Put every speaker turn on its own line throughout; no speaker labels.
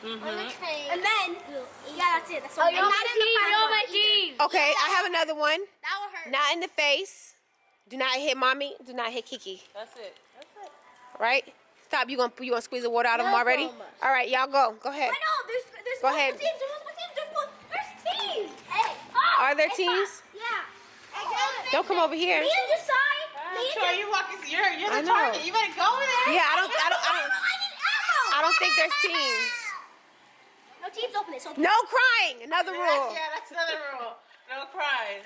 And then, yeah, that's it. That's all.
You're on my team.
Okay, I have another one.
That will hurt.
Not in the face. Do not hit mommy. Do not hit Kiki.
That's it. That's it.
Right? Stop. You gonna squeeze the water out of them already? All right, y'all go. Go ahead.
I know. There's
Go ahead.
multiple teams. There's teams. Hey.
Are there teams?
Yeah.
Don't come over here.
Me and this side.
Troy, you're
I
the
know.
target. You better go over there.
Yeah,
I need ammo.
I don't think there's teams.
No teams. Open it.
No crying. Another rule.
Yeah, that's another rule. No crying.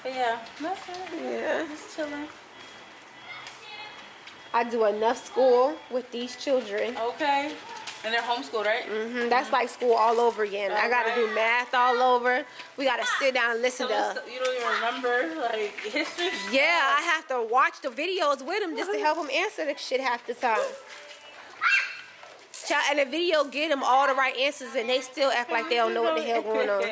But yeah, that's it.
Yeah.
Just chilling.
I do enough school with these children.
Okay. And they're homeschooled, right?
That's like school all over again. I gotta do math all over. We gotta sit down and listen to.
You don't even remember like history?
Yeah, I have to watch the videos with them just to help them answer the shit half the time. And the video get them all the right answers, and they still act like they don't know what the hell going on.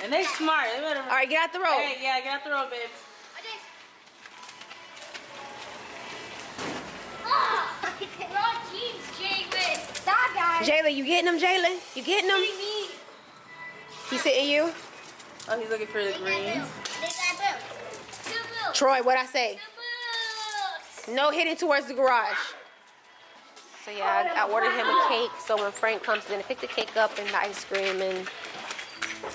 And they smart. They better.
All right, get out the road.
Hey, yeah, get out the road, babe.
We're on teams, Jalen.
Stop, guys.
Jaylen, you getting them, Jaylen? You getting them? He's hitting you?
Oh, he's looking for the greens.
Troy, what'd I say? No hitting towards the garage. So yeah, I ordered him a cake. So when Frank comes in, pick the cake up and the ice cream, and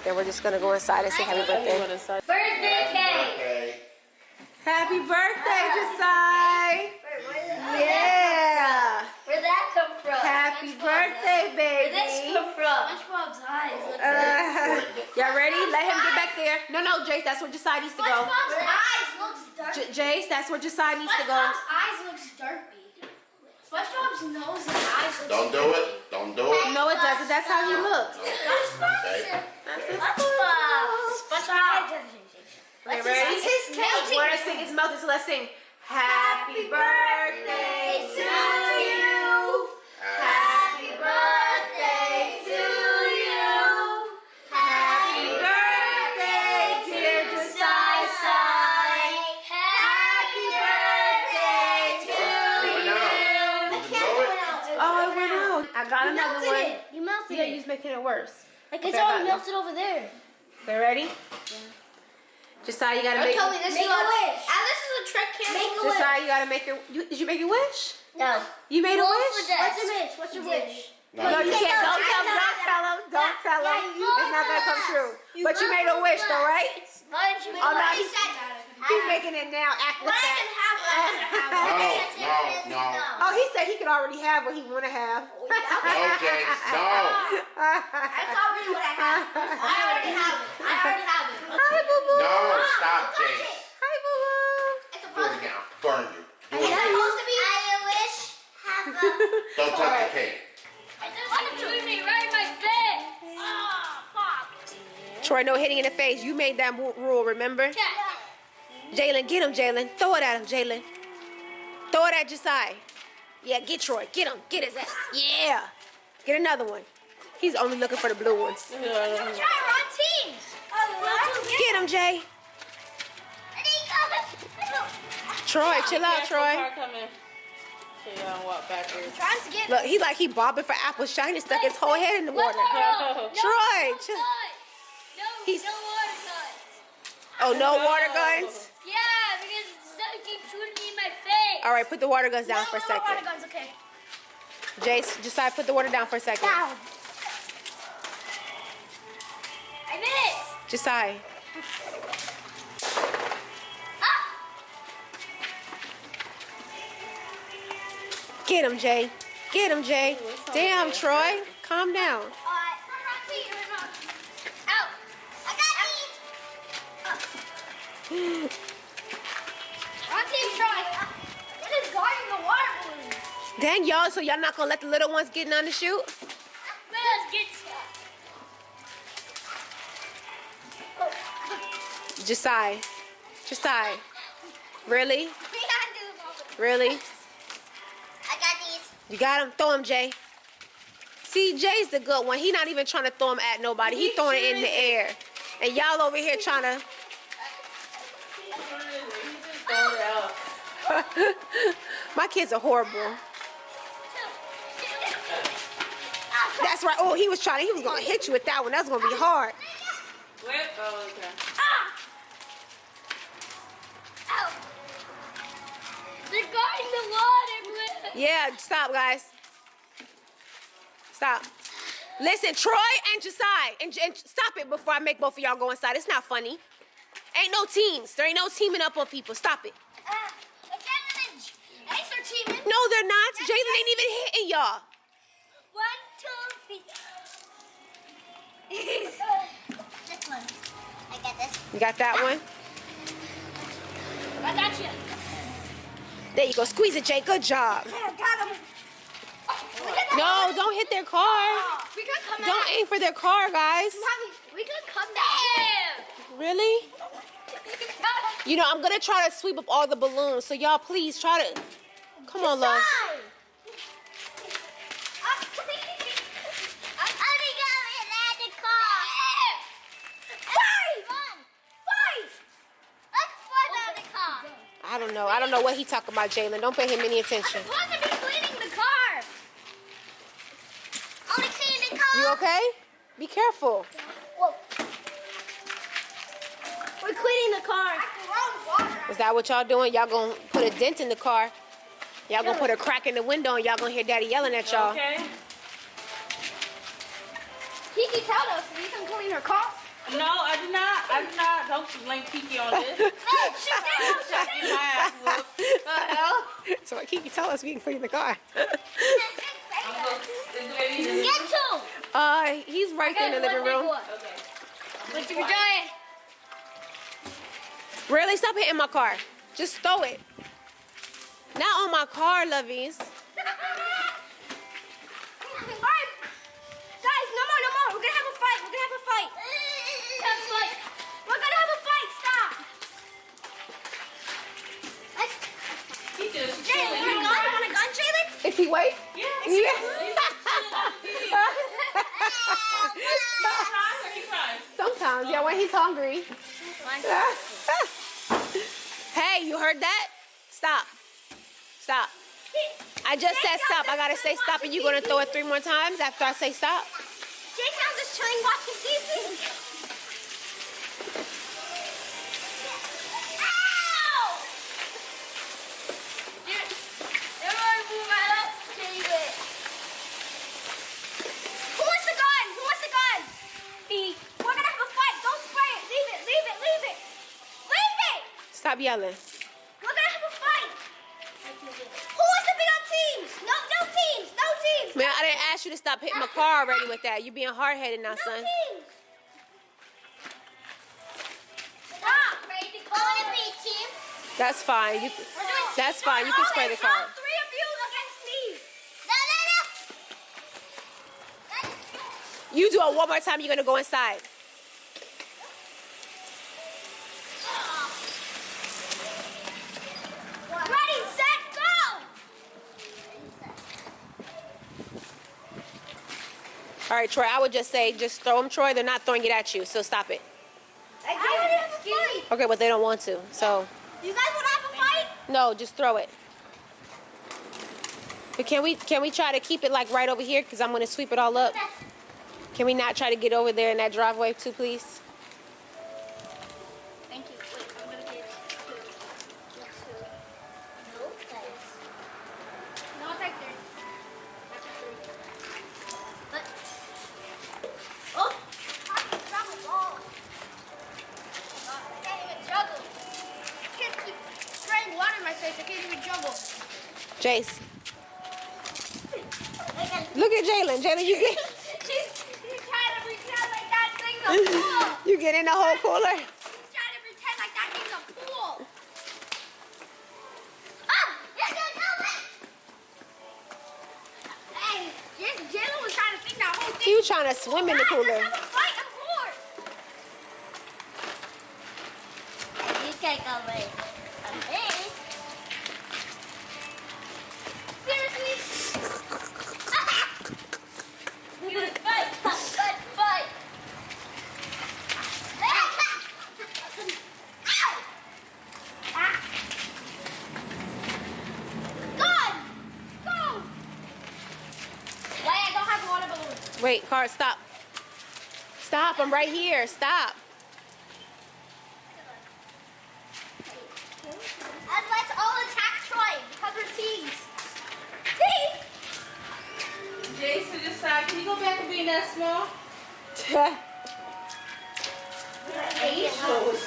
then we're just gonna go inside and say happy birthday.
Birthday cake.
Happy birthday, Josiah! Yeah!
Where'd that come from?
Happy birthday,
Where'd this
baby!
come from? SpongeBob's eyes look
Y'all ready? Let him get back there. No, Jace, that's where Josiah needs to go.
SpongeBob's eyes looks dirty.
Jace, that's where Josiah needs to go.
SpongeBob's eyes looks dirty. SpongeBob's nose and eyes look
Don't do it. Don't do it.
No, it doesn't. That's how he looks.
Okay.
SpongeBob.
Okay, ready? We're gonna sing. It's melting, so let's sing. Happy birthday to you. Happy birthday to you. Happy birthday, dear Josiah. Happy birthday to you. Oh, it went out. I got another one.
You melted
Yeah,
it.
you're just making it worse.
Like it's
Okay, I
all
got
melted over there.
Okay, ready? Yeah. Josiah, you gotta make.
Tell me this
Make
is
a wish.
This is a trick camera. Make a wish.
Josiah, you gotta make your. Did you make your wish?
No.
You made a wish?
What's your wish? What's your wish?
No, you can't. Don't tell him. Don't tell him. It's not gonna come true. But you made a wish, though, right? Oh no, he's making it now. Act with that.
No.
Oh, he said he could already have what he wanna have.
No, Jace. No.
That's already what I have. I already have it.
Hi, boo boo.
No. Stop, Jace.
Hi, boo boo.
It's a
Do it now. Burn you. Do
It's
it.
supposed to be. I wish have a.
Don't touch the cake.
I just want to put me right in my bed. Oh, fuck.
Troy, no hitting in the face. You made that rule, remember?
Yeah.
Jalen, get him, Jalen. Throw it at him, Jalen. Throw it at Josiah. Yeah, get Troy. Get him. Get his ass. Yeah. Get another one. He's only looking for the blue ones.
Try run teams.
Get him, Jay. Troy, chill out, Troy.
Car coming. So y'all walk backwards.
Trying to get.
Look, he bobbing for apples. Shiny stuck his whole head in the water.
No.
Troy, chill. He's-
No water guns.
Oh, no water guns?
Yeah, because it keeps shooting me in my face.
All right, put the water guns down for a
Water
second.
guns, okay.
Jace, Josiah, put the water down for a second.
Down.
I missed.
Josiah. Get him, Jay. Get him, Jay. Damn, Troy. Calm down.
Ow. I got these. Run team, try. What is guarding the water balloon?
Dang, y'all, so y'all not gonna let the little ones get in on the shoot?
Let's get stuck.
Josiah. Really?
We gotta do this.
Really?
I got these.
You got him? Throw him, Jay. See, Jay's the good one. He not even trying to throw him at nobody. He throwing it in the air. And y'all over here trying to...
Throw it out.
My kids are horrible. That's right. Oh, he was gonna hit you with that one. That's gonna be hard.
Where? Oh, okay.
They're going in the water, Blue.
Yeah, stop, guys. Stop. Listen, Troy and Josiah, and stop it before I make both of y'all go inside. It's not funny. Ain't no teams. There ain't no teaming up on people. Stop it.
Jalen and Ace are teaming.
No, they're not. Jalen ain't even hitting y'all.
1, 2, 3. This one. I got this.
You got that one?
I got you.
There you go. Squeeze it, Jay. Good job.
I got him.
No, don't hit their car.
We could come
Don't aim for their car, guys.
Mommy, we could come down.
Really? You know, I'm going to try to sweep up all the balloons. So y'all please try to... Come on, love. I don't know. I don't know what he talking about, Jalen. Don't pay him any attention.
I'm supposed to be cleaning the car. Only cleaning the car.
You okay? Be careful.
Whoa. We're cleaning the car.
Is that what y'all doing? Y'all gonna put a dent in the car? Y'all gonna put a crack in the window and y'all gonna hear Daddy yelling at y'all?
Okay.
Kiki told us we can clean her car.
No, I did not. I did not. Don't blame Kiki on this.
No, she
I'm shaking my ass whooped. What the hell?
So what Kiki tell us we can clean the car.
Get to.
He's right there in the living room.
Okay.
What you were doing?
Really? Stop hitting my car. Just throw it. Not on my car, lovies.
Alright. Guys, no more. We're gonna have a fight. We're gonna have a fight. We're gonna have a fight. Stop. Jalen, you want a gun, Jalen?
Is he wait?
Yeah.
Sometimes, yeah, when he's hungry. Hey, you heard that? Stop. Stop. I just said stop. I gotta say stop, and you're gonna throw it 3 more times after I say stop?
Jason's just chilling watching TV. Ow! Everyone move right up, David. Who wants the gun? Me. We're gonna have a fight. Don't spray it. Leave it.
Stop yelling.
We're gonna have a fight. Who wants to be on teams? No teams.
Man, I didn't ask you to stop hitting my car already with that. You being hard-headed now,
No
son.
teams. Stop. Ready to go to be team.
That's fine. That's fine. You can spray the car.
All 3 of you against me. No.
You do it one more time, you're gonna go inside.
Ready, set, go.
All right, Troy, I would just say, just throw them, Troy. They're not throwing it at you, so stop it.
I already have a fight.
Okay, but they don't want to, so.
You guys want to have a fight?
No, just throw it. But can we try to keep it like right over here? Because I'm gonna sweep it all up. Can we not try to get over there in that driveway too, please?
Thank you. Wait, I'm going to get No, it's right there. Oh! I can drop a ball. I can't even juggle. Kids keep spraying water in my face. I can't even juggle.
Jace. Look at Jalen. Jalen, you get
He's trying to pretend like that thing's a pool.
you get in the whole cooler.
He's trying to pretend like that thing's a pool. Ah! Yeah, hey, Jalen was trying to think that whole thing.
He was trying to swim in the cooler.
Let's have a fight, I'm bored. You can't go away from me. Seriously? Fight. Ow!
Wait, car, stop. Stop, I'm right here. Stop.
And let's all attack Troy because we're teams. Team!
Jason, decide. Can you go back and being that small? Angels.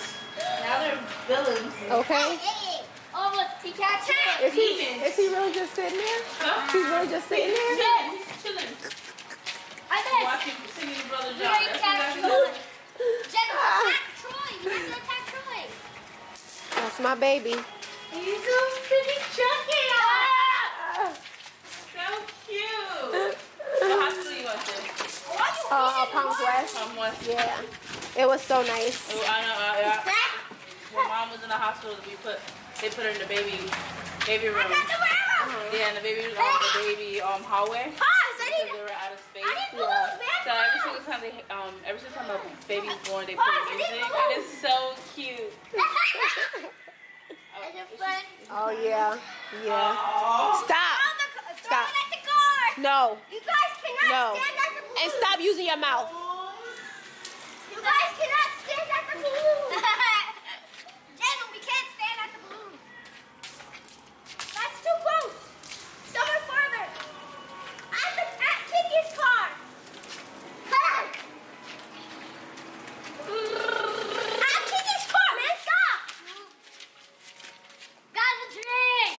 Now they're villains.
Okay.
Hey, oh, look, T-Cat.
Is he really just sitting there?
Huh?
He's really just sitting there?
Yeah, he's chilling.
I bet.
Watching singing Brother John.
Great
That's
catch,
exactly
Troy.
what
Jenna, attack Troy. You have to attack Troy.
That's my baby.
he's so pretty chunky. Ah! So cute. What hospital you went to?
Palms West.
What?
Yeah. It was so nice.
Oh, I know. When mom was in the hospital, they put her in the baby room. Yeah, in the baby hallway.
Pause,
Because they were out of space.
I didn't know those
So every single time a baby's born, they put music, and it's so cute.
As a friend.
Oh, yeah. Yeah.
Oh.
Stop.
Throw it at the car.
No.
You guys cannot
No.
stand at the
And stop using your mouth.
You guys cannot stand at the balloon.